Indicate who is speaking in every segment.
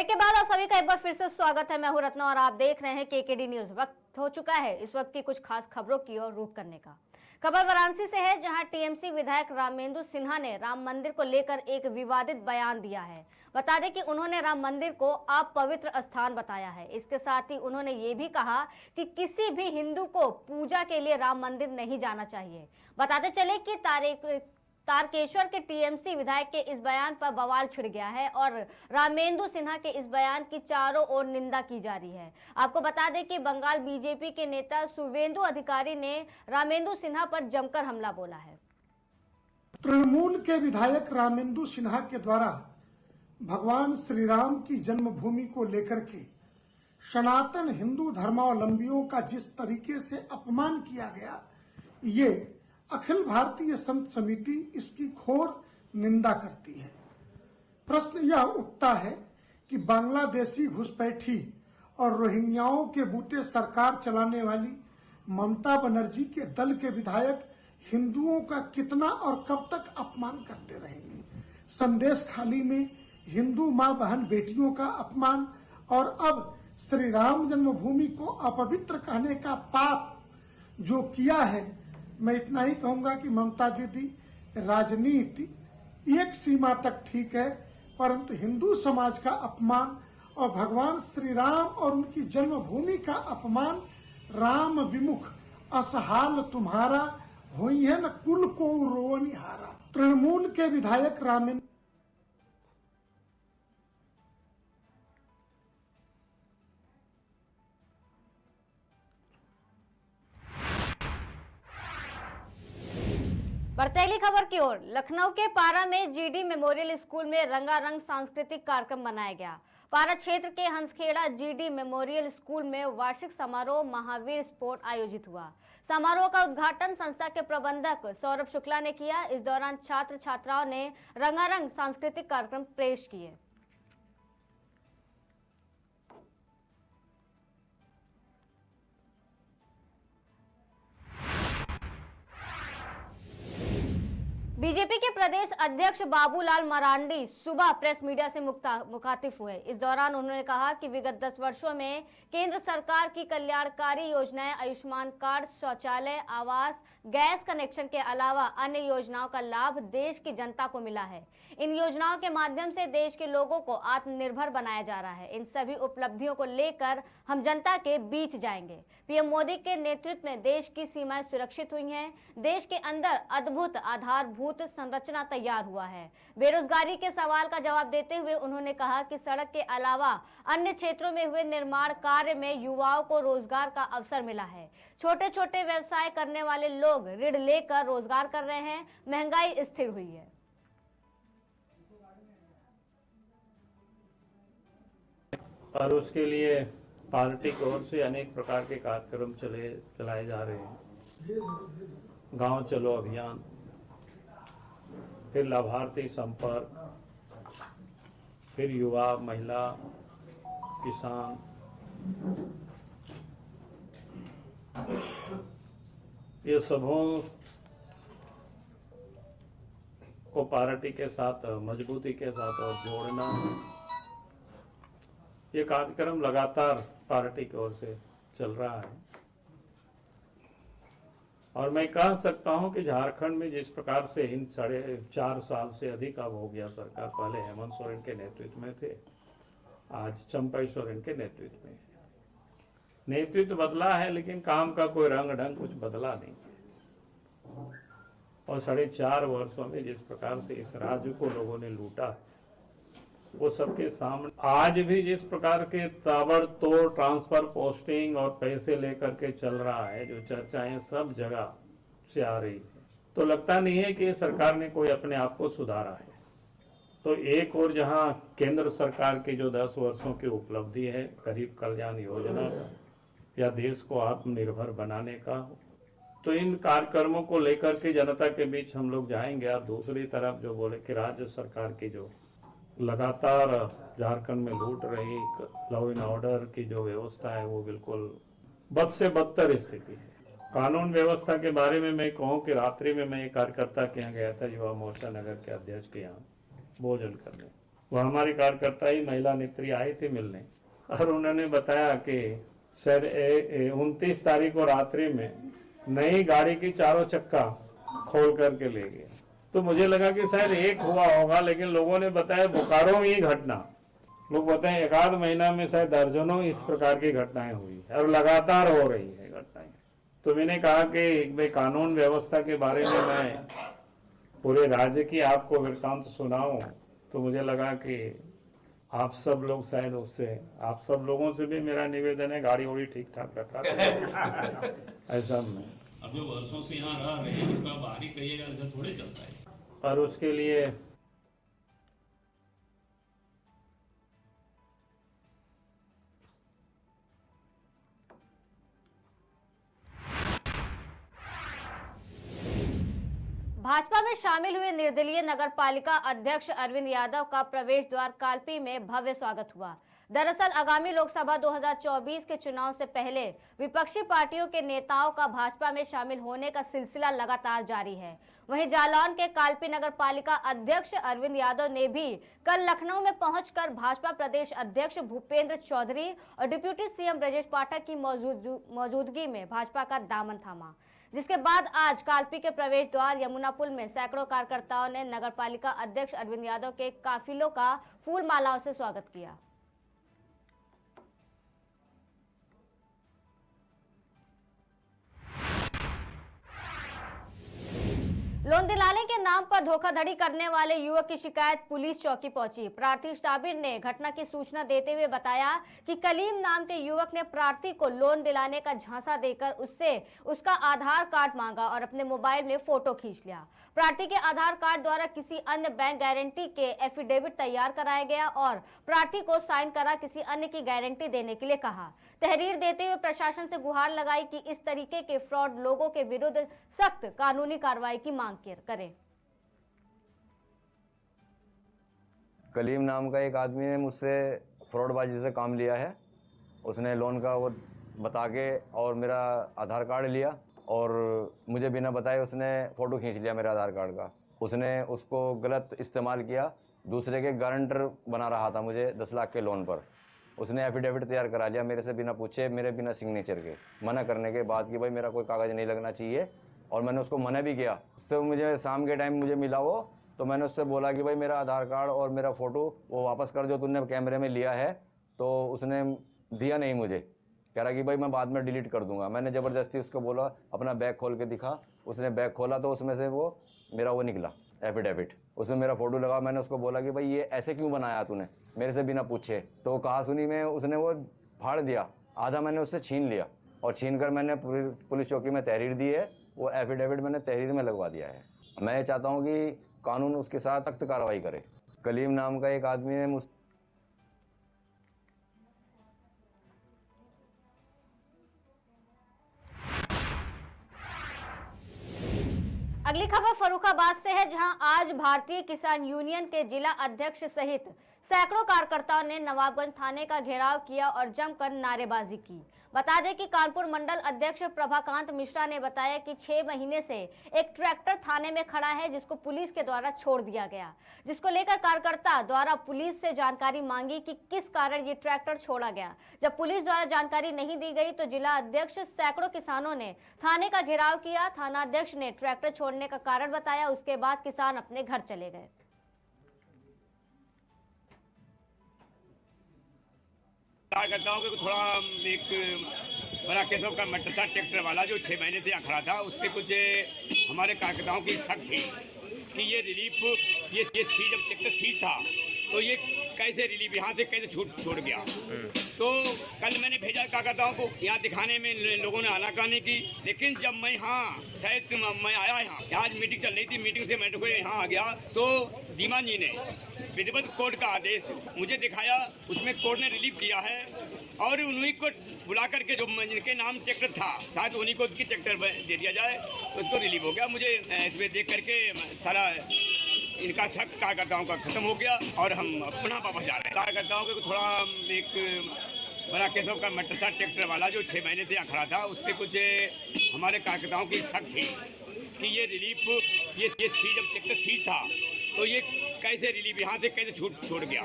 Speaker 1: Break के बाद आप सभी का एक बार फिर से स्वागत है। मैं हूं रत्ना और आप देख रहे हैं केकेडी न्यूज। वक्त हो चुका है इस वक्त की कुछ खास खबरों की ओर रुख करने का। खबर वाराणसी से है, जहां टीएमसी विधायक रामेंद्र सिन्हा ने राम मंदिर को लेकर एक विवादित बयान दिया है। बता दें कि उन्होंने राम मंदिर को अपवित्र स्थान बताया है। इसके साथ ही उन्होंने ये भी कहा कि किसी भी हिंदू को पूजा के लिए राम मंदिर नहीं जाना चाहिए। बताते चले कि तारकेश्वर के टीएमसी विधायक के इस बयान पर बवाल छिड़ गया है और रामेंद्र सिन्हा के इस बयान की चारों ओर निंदा की जा रही है। आपको बता दें कि बंगाल बीजेपी के नेता शुवेंदु अधिकारी ने रामेंद्र सिन्हा पर जमकर हमला बोला है।
Speaker 2: तृणमूल के विधायक रामेंद्र सिन्हा के द्वारा भगवान श्री राम की जन्मभूमि को लेकर के सनातन हिंदू धर्मावलंबियों का जिस तरीके से अपमान किया गया, ये अखिल भारतीय संत समिति इसकी घोर निंदा करती है। प्रश्न यह उठता है कि बांग्लादेशी घुसपैठी और रोहिंग्याओं के बूते सरकार चलाने वाली ममता बनर्जी के दल के विधायक हिंदुओं का कितना और कब तक अपमान करते रहेंगे। संदेश खाली में हिंदू मां बहन बेटियों का अपमान और अब श्री राम जन्मभूमि को अपवित्र कहने का पाप जो किया है, मैं इतना ही कहूंगा कि ममता दीदी, राजनीति एक सीमा तक ठीक है, परंतु हिंदू समाज का अपमान और भगवान श्री राम और उनकी जन्मभूमि का अपमान, राम विमुख असहाल तुम्हारा होई है न कुल को रोवनिहारा। तृणमूल के विधायक रामेंद्र
Speaker 1: बढ़ते अगली खबर की ओर। लखनऊ के पारा में जीडी मेमोरियल स्कूल में रंगारंग सांस्कृतिक कार्यक्रम मनाया गया। पारा क्षेत्र के हंसखेड़ा जीडी मेमोरियल स्कूल में वार्षिक समारोह महावीर स्पोर्ट आयोजित हुआ। समारोह का उद्घाटन संस्था के प्रबंधक सौरभ शुक्ला ने किया। इस दौरान छात्र छात्राओं ने रंगारंग सांस्कृतिक कार्यक्रम पेश किए। बीजेपी के प्रदेश अध्यक्ष बाबूलाल मरांडी सुबह प्रेस मीडिया से मुखातिब हुए। इस दौरान उन्होंने कहा कि विगत 10 वर्षों में केंद्र सरकार की कल्याणकारी योजनाएं आयुष्मान कार्ड, शौचालय, आवास, गैस कनेक्शन के अलावा अन्य योजनाओं का लाभ देश की जनता को मिला है। इन योजनाओं के माध्यम से देश के लोगों को आत्मनिर्भर बनाया जा रहा है। इन सभी उपलब्धियों को लेकर हम जनता के बीच जाएंगे। पीएम मोदी के नेतृत्व में देश की सीमाएं सुरक्षित हुई हैं। देश के अंदर अद्भुत आधारभूत संरचना तैयार हुआ है। बेरोजगारी के सवाल का जवाब देते हुए उन्होंने कहा कि सड़क के अलावा अन्य क्षेत्रों में हुए निर्माण कार्य में युवाओं को रोजगार का अवसर मिला है। छोटे छोटे व्यवसाय करने वाले लोग ऋण लेकर रोजगार कर रहे हैं। महंगाई स्थिर हुई है।
Speaker 3: और उसके लिए पार्टी की ओर से अनेक प्रकार के कार्यक्रम चलाए जा रहे हैं। गांव चलो अभियान, फिर लाभार्थी संपर्क, फिर युवा, महिला, किसान, ये सबों को पार्टी के साथ मजबूती के साथ और जोड़ना, ये कार्यक्रम लगातार पार्टी की ओर से चल रहा है। और मैं कह सकता हूं कि झारखंड में जिस प्रकार से इन 4.5 साल से अधिक अब हो गया सरकार, पहले हेमंत सोरेन के नेतृत्व में थे, आज चंपई सोरेन के नेतृत्व में है। नेतृत्व बदला है लेकिन काम का कोई रंग ढंग कुछ बदला नहीं है। और 4.5 वर्षों में जिस प्रकार से इस राज्य को लोगों ने लूटा है, वो सबके सामने। आज भी जिस प्रकार के ताबड़तोड़ ट्रांसफर, पोस्टिंग और पैसे लेकर के चल रहा है, जो चर्चाएं सब जगह से आ रही है, तो लगता नहीं है कि सरकार ने कोई अपने आप को सुधारा है। तो एक और जहां केंद्र सरकार की जो 10 वर्षों की उपलब्धि है गरीब कल्याण योजना का या देश को आत्मनिर्भर बनाने का, तो इन कार्यक्रमों को लेकर के जनता के बीच हम लोग जाएंगे। और दूसरी तरफ जो बोले कि राज्य सरकार की जो लगातार झारखंड में लूट रही लॉ एंड ऑर्डर की जो व्यवस्था है, वो बिल्कुल बद से बदतर स्थिति है। कानून व्यवस्था के बारे में मैं कहूँ कि रात्रि में मैं एक कार्यकर्ता के यहाँ गया था, युवा मोर्चा नगर के अध्यक्ष के यहाँ भोजन करने। वो हमारी कार्यकर्ता ही महिला नेत्री आई थी मिलने, और उन्होंने बताया कि सर 29 तारीख को रात्रि में नई गाड़ी की चारों चक्का खोल करके ले गए। तो मुझे लगा कि शायद एक हुआ होगा, लेकिन लोगों ने बताया बोकारो में ही घटना, लोग बताएं एक आध महीना में शायद दर्जनों इस प्रकार की घटनाएं हुई है और लगातार हो रही है घटनाएं। तो मैंने कहा कि भाई कानून व्यवस्था के बारे में मैं पूरे राज्य की आपको वृत्तांत सुनाऊं, तो मुझे लगा कि आप सब लोग शायद उससे, आप सब लोगों से भी मेरा निवेदन है गाड़ी वाड़ी ठीक ठाक रखा ऐसा मैं
Speaker 4: अब जो वर्षों से यहाँ रह रहे हैं उसका बाहरी कहिएगा ऐसा थोड़े चलता है।
Speaker 3: और उसके लिए
Speaker 1: भाजपा में शामिल हुए निर्दलीय नगरपालिका अध्यक्ष अरविंद यादव का प्रवेश द्वार कालपी में भव्य स्वागत हुआ। दरअसल आगामी लोकसभा 2024 के चुनाव से पहले विपक्षी पार्टियों के नेताओं का भाजपा में शामिल होने का सिलसिला लगातार जारी है। वहीं जालौन के कालपी नगरपालिका अध्यक्ष अरविंद यादव ने भी कल लखनऊ में पहुंचकर भाजपा प्रदेश अध्यक्ष भूपेंद्र चौधरी और डिप्टी सीएम ब्रजेश पाठक की मौजूदगी में भाजपा का दामन थामा, जिसके बाद आज कालपी के प्रवेश द्वार यमुना पुल में सैकड़ों कार्यकर्ताओं ने नगरपालिका अध्यक्ष अरविंद यादव के काफिलों का फूल मालाओं से स्वागत किया। लोन दिलाने के नाम पर धोखाधड़ी करने वाले युवक की शिकायत पुलिस चौकी पहुंची। प्रार्थी साबिर ने घटना की सूचना देते हुए बताया कि कलीम नाम के युवक ने प्रार्थी को लोन दिलाने का झांसा देकर उससे उसका आधार कार्ड मांगा और अपने मोबाइल में फोटो खींच लिया। प्रार्थी के आधार कार्ड द्वारा किसी अन्य बैंक गारंटी के एफिडेविट तैयार कराया गया और प्रार्थी को साइन करा किसी अन्य की गारंटी देने के लिए कहा। तहरीर देते हुए प्रशासन से गुहार लगाई कि इस तरीके के फ्रॉड लोगों के विरुद्ध सख्त कानूनी कार्रवाई की मांग करें।
Speaker 5: कलीम नाम का एक आदमी ने मुझसे फ्रॉडबाजी से काम लिया है। उसने लोन का वो बता के और मेरा आधार कार्ड लिया और मुझे बिना बताए उसने फ़ोटो खींच लिया मेरे आधार कार्ड का। उसने उसको गलत इस्तेमाल किया, दूसरे के गारंटर बना रहा था मुझे 10 लाख के लोन पर। उसने एफिडेविट तैयार करा लिया मेरे से बिना पूछे, मेरे बिना सिग्नेचर के, मना करने के बाद कि भाई मेरा कोई कागज़ नहीं लगना चाहिए, और मैंने उसको मना भी किया। तो मुझे शाम के टाइम मुझे मिला वो, तो मैंने उससे बोला कि भाई मेरा आधार कार्ड और मेरा फ़ोटो वो वापस कर जो तूने कैमरे में लिया है। तो उसने दिया नहीं मुझे, कह रहा कि भाई मैं बाद में डिलीट कर दूंगा। मैंने ज़बरदस्ती उसको बोला अपना बैग खोल के दिखा। उसने बैग खोला तो उसमें से वो मेरा वो निकला एफिडेविट, उसमें मेरा फ़ोटो लगा। मैंने उसको बोला कि भाई ये ऐसे क्यों बनाया तूने मेरे से बिना पूछे। तो कहा सुनी में उसने वो फाड़ दिया, आधा मैंने उससे छीन लिया और छीन कर मैंने पुलिस चौकी में तहरीर दी है। वो एफिडेविट मैंने तहरीर में लगवा दिया है। मैं ये चाहता हूँ कि कानून उसके साथ सख्त कार्रवाई करे। कलीम नाम का एक आदमी ने मुझ
Speaker 1: अगली खबर फर्रुखाबाद से है, जहां आज भारतीय किसान यूनियन के जिला अध्यक्ष सहित सैकड़ों कार्यकर्ताओं ने नवाबगंज थाने का घेराव किया और जमकर नारेबाजी की। बता दें कि कानपुर मंडल अध्यक्ष प्रभाकांत मिश्रा ने बताया कि 6 महीने से एक ट्रैक्टर थाने में खड़ा है जिसको पुलिस के द्वारा छोड़ दिया गया, जिसको लेकर कार्यकर्ता द्वारा पुलिस से जानकारी मांगी कि किस कारण ये ट्रैक्टर छोड़ा गया। जब पुलिस द्वारा जानकारी नहीं दी गई तो जिला अध्यक्ष सैकड़ों किसानों ने थाने का घेराव किया। थाना अध्यक्ष ने ट्रैक्टर छोड़ने का कारण बताया, उसके बाद किसान अपने घर चले गए।
Speaker 6: कार्यकर्ताओं को थोड़ा एक बड़ा केसव का मटर था, ट्रैक्टर वाला जो 6 महीने से यहाँ खड़ा था, उस पर कुछ हमारे कार्यकर्ताओं की शक थी कि ये रिलीफ ये सीज, जब ट्रैक्टर सीज था तो ये कैसे रिलीफ यहाँ से कैसे छोड़ गया। तो कल मैंने भेजा कार्यकर्ताओं को यहाँ दिखाने में, लोगों ने आनाकानी की। लेकिन जब मैं यहाँ शायद मैं आया यहाँ आज मीटिंग चल रही थी, मीटिंग से मैं यहाँ आ गया तो दीमान जी ने विधिवत कोर्ट का आदेश मुझे दिखाया, उसमें कोर्ट ने रिलीफ किया है और उन्हीं को बुला करके जो जिनके नाम ट्रैक्टर था शायद उन्हीं को उसकी ट्रैक्टर दे दिया जाए, उसको रिलीफ हो गया। मुझे इसमें देख करके सारा इनका शक कार्यकर्ताओं का खत्म हो गया और हम पुनः वापस जा रहे हैं। कार्यकर्ताओं को थोड़ा एक बड़ा केसव का मटर था, ट्रैक्टर वाला जो 6 महीने से यहाँ खड़ा था, उस पर कुछ हमारे कार्यकर्ताओं की शक थी कि ये रिलीफ ये सीज, जब ट्रैक्टर सीज था तो ये कैसे रिलीफ यहाँ से कैसे छूट गया।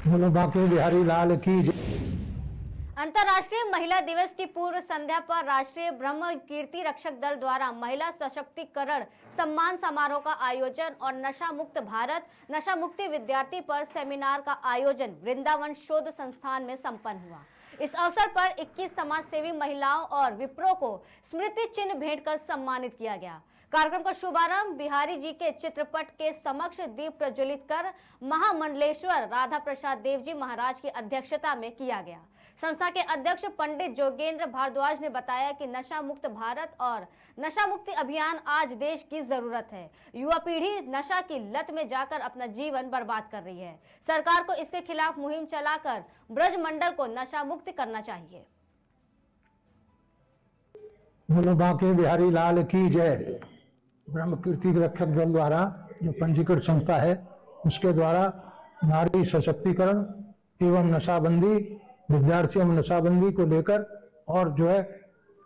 Speaker 7: बोलो बांके बिहारी लाल की जय।
Speaker 1: अंतर्राष्ट्रीय महिला दिवस की पूर्व संध्या पर राष्ट्रीय ब्रह्म कीर्ति रक्षक दल द्वारा महिला सशक्तिकरण सम्मान समारोह का आयोजन और नशा मुक्त भारत नशा मुक्ति विद्यार्थी पर सेमिनार का आयोजन वृंदावन शोध संस्थान में संपन्न हुआ। इस अवसर पर 21 समाजसेवी महिलाओं और विप्रो को स्मृति चिन्ह भेंट कर सम्मानित किया गया। कार्यक्रम का शुभारंभ बिहारी जी के चित्रपट के समक्ष दीप प्रज्वलित कर महामंडलेश्वर राधा प्रसाद देव जी महाराज की अध्यक्षता में किया गया। संस्था के अध्यक्ष पंडित जोगेंद्र भारद्वाज ने बताया कि नशा मुक्त भारत और नशा मुक्ति अभियान आज देश की जरूरत है। युवा पीढ़ी नशा की लत में जाकर अपना जीवन बर्बाद कर रही है। सरकार को इसके खिलाफ मुहिम चलाकर ब्रज मंडल को नशा मुक्त करना चाहिए।
Speaker 7: बोलो बांके बिहारी लाल की जय। ब्रह्म कीर्ति रक्षक दल द्वारा जो पंजीकृत संस्था है उसके द्वारा नारी सशक्तिकरण एवं नशाबंदी विद्यार्थियों में नशाबंदी को लेकर और जो है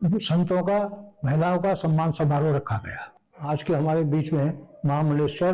Speaker 7: संतों का महिलाओं का सम्मान समारोह रखा गया। आज के हमारे बीच में महामंडलेश्वर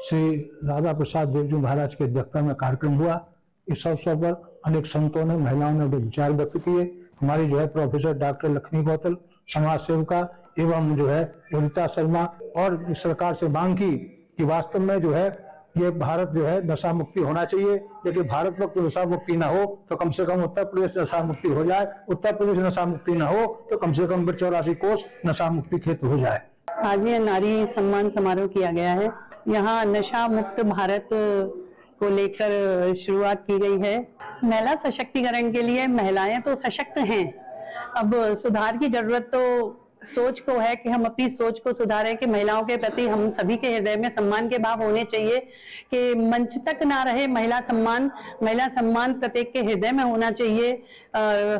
Speaker 7: श्री राधा प्रसाद देव जी महाराज की अध्यक्षता में कार्यक्रम हुआ। इस अवसर पर अनेक संतों ने महिलाओं ने विचार व्यक्त किए। हमारी जो है प्रोफेसर डॉक्टर लक्ष्मी गौतल समाज सेविका एवं जो है ललिता शर्मा और सरकार से मांग की कि वास्तव में जो है ये भारत जो है नशा मुक्ति होना चाहिए। लेकिन भारत वक्त नशा मुक्ति ना हो तो कम से कम उत्तर प्रदेश नशा मुक्ति हो जाए। उत्तर प्रदेश नशा मुक्ति ना हो तो कम से कम 84 कोस नशा मुक्ति क्षेत्र हो जाए।
Speaker 8: आज ये नारी सम्मान समारोह किया गया है। यहाँ नशा मुक्त भारत को लेकर शुरुआत की गई है। महिला सशक्तिकरण के लिए महिलाएं तो सशक्त हैं, अब सुधार की जरूरत तो सोच को है कि हम अपनी सोच को सुधारें कि महिलाओं के प्रति हम सभी के हृदय में सम्मान के भाव होने चाहिए कि मंच तक ना रहे महिला सम्मान प्रत्येक के हृदय में होना चाहिए।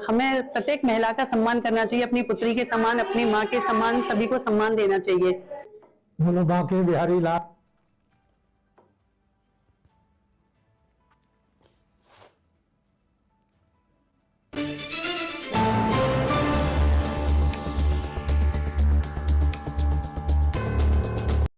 Speaker 8: हमें प्रत्येक महिला का सम्मान करना चाहिए, अपनी पुत्री के समान, अपनी माँ के समान सभी को सम्मान देना चाहिए।
Speaker 7: बोलो बांके बिहारी लाल